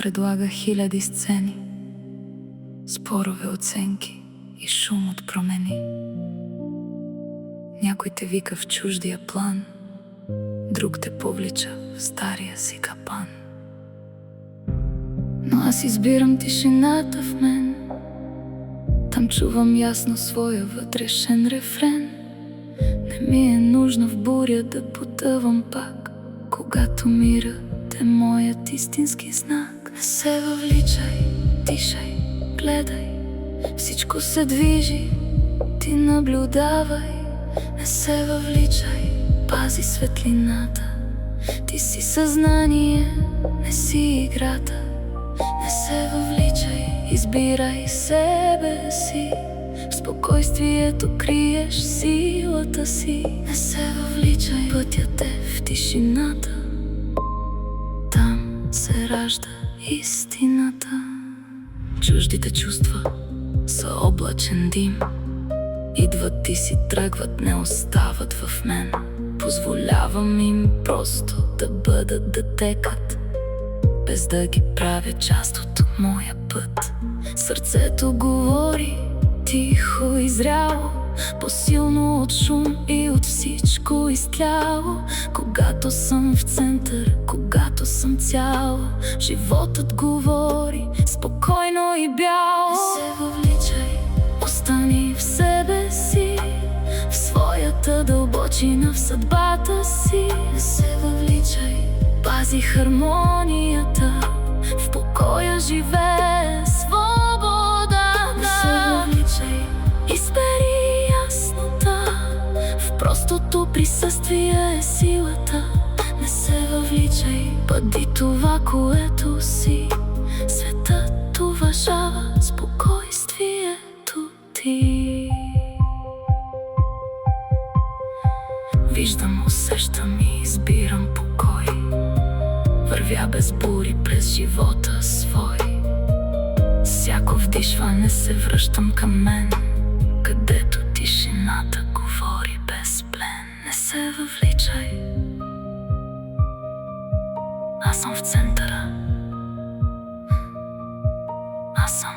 предлага хиляди сцени, спорове, оценки и шум от промени. Някой те вика в чуждия план, друг те повлича в стария си капан. Но аз избирам тишината в мен, там чувам ясно своя вътрешен рефрен. Не ми е нужно в буря да потъвам пак, когато мирът е моят истински знак. Не се въвличай, дишай, гледай, всичко се движи, ти наблюдавай. Не се въвличай, пази светлината, ти си съзнание, не си играта. Не се въвличай, избирай себе си, в спокойствието криеш силата си. Не се въвличай, пътят е в тишината, там се ражда истината. Чуждите чувства са облачен дим, идват и си тръгват, не остават в мен. Позволявам им просто да бъдат, да текат, без да ги правя част от моя път. Сърцето говори тихо и зряло, по-силно от шум и от всичко изтляло. Когато съм в център, когато съм цяло, животът говори спокойно и бяло. Не се въвличай, остани в себе си, в своята дълбочина, в съдбата си. Не се въвличай, пази хармонията, в покоя живее свобода. Не се въвличай, избери яснота, в простото присъствие е силата. Не се въвличай, бъди това, което си, светът уважава спокойствието ти. Виждам, усещам и избирам покой, вървя без бури през живота свой. Всяко вдишване се връщам към мен, където тишината говори без плен. Не се въвличай, аз съм в центъра, аз съм